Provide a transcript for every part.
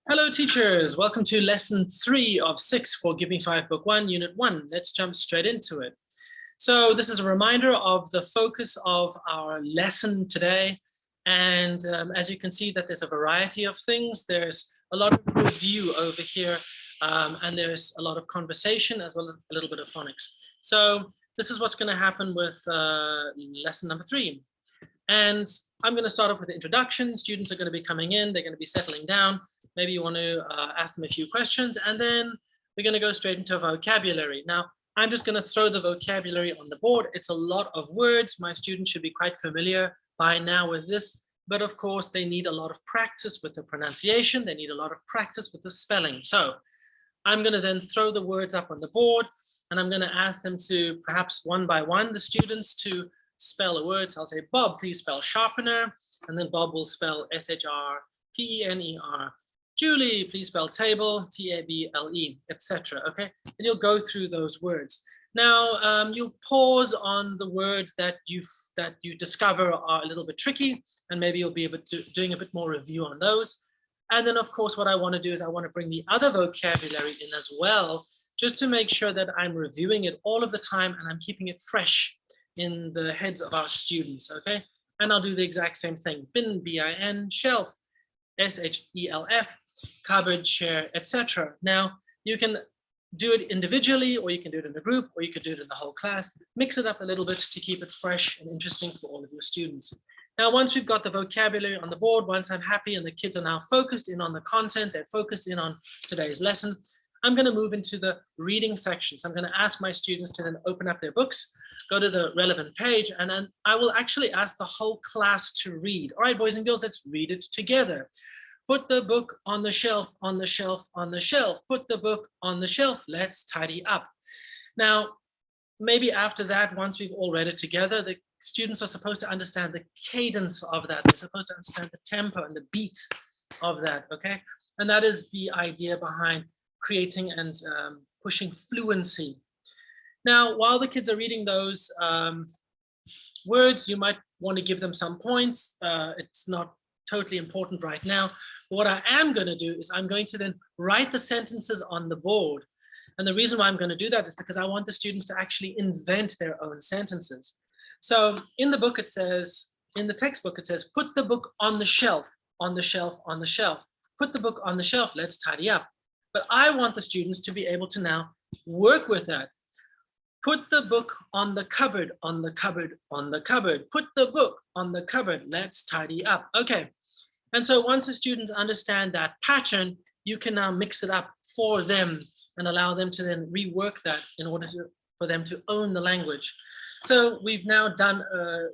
Hello teachers, welcome to lesson 3 of 6 for Give Me 5 Book 1, Unit 1. Let's jump straight into it. So this is a reminder of the focus of our lesson today. And as you can see that there's a variety of things. There's a lot of review over here and there's a lot of conversation as well as a little bit of phonics. So this is what's going to happen with lesson number 3. And I'm going to start off with the introduction. Students are going to be coming in, they're going to be settling down. Maybe you want to ask them a few questions, and then we're going to go straight into vocabulary. Now, I'm just going to throw the vocabulary on the board. It's a lot of words. My students should be quite familiar by now with this, but of course, they need a lot of practice with the pronunciation. They need a lot of practice with the spelling. So I'm going to then throw the words up on the board, and I'm going to ask them to perhaps one by one, the students, to spell a word. So I'll say, Bob, please spell sharpener, and then Bob will spell S-H-R-P-E-N-E-R. Julie, please spell table, T-A-B-L-E, etc. Okay, and you'll go through those words. Now, you'll pause on the words that you discover are a little bit tricky, and maybe you'll be able to doing a bit more review on those. And then, of course, what I want to do is I want to bring the other vocabulary in as well, just to make sure that I'm reviewing it all of the time and I'm keeping it fresh in the heads of our students. Okay, and I'll do the exact same thing: bin, B-I-N, shelf, S-H-E-L-F. Cupboard, chair, etc. Now, you can do it individually, or you can do it in a group, or you could do it in the whole class. Mix it up a little bit to keep it fresh and interesting for all of your students. Now, once we've got the vocabulary on the board, once I'm happy and the kids are now focused in on the content, they're focused in on today's lesson, I'm going to move into the reading section. So I'm going to ask my students to then open up their books, go to the relevant page, and then I will actually ask the whole class to read. All right, boys and girls, let's read it together. Put the book on the shelf, on the shelf, on the shelf. Put the book on the shelf. Let's tidy up. Now, maybe after that, once we've all read it together, the students are supposed to understand the cadence of that. They're supposed to understand the tempo and the beat of that, okay? And that is the idea behind creating and pushing fluency. Now, while the kids are reading those words, you might want to give them some points. It's not totally important right now. But what I am going to do is I'm going to then write the sentences on the board. And the reason why I'm going to do that is because I want the students to actually invent their own sentences. So in the book, it says, in the textbook, it says, put the book on the shelf, on the shelf, on the shelf. Put the book on the shelf, let's tidy up. But I want the students to be able to now work with that. Put the book on the cupboard, on the cupboard, on the cupboard. Put the book on the cupboard. Let's tidy up. Okay. And so once the students understand that pattern, you can now mix it up for them and allow them to then rework that in order for them to own the language. So we've now done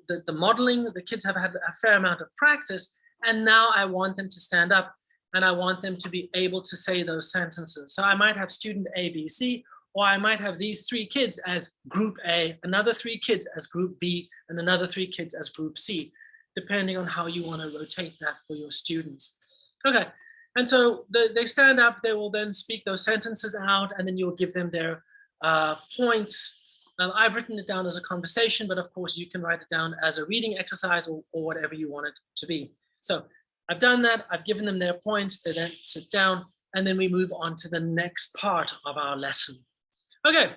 the modeling. The kids have had a fair amount of practice. And now I want them to stand up and I want them to be able to say those sentences. So I might have student A, B, C, or I might have these 3 kids as group A, another 3 kids as group B, and another 3 kids as group C, depending on how you want to rotate that for your students. Okay, and so they stand up, they will then speak those sentences out, and then you'll give them their points. I've written it down as a conversation, but of course you can write it down as a reading exercise or whatever you want it to be. So I've done that, I've given them their points, they then sit down, and then we move on to the next part of our lesson. Okay,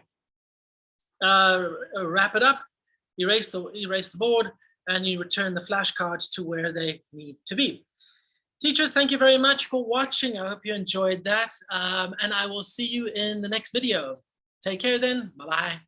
wrap it up, erase the board, and you return the flashcards to where they need to be. Teachers, thank you very much for watching. I hope you enjoyed that, and I will see you in the next video. Take care then, bye-bye.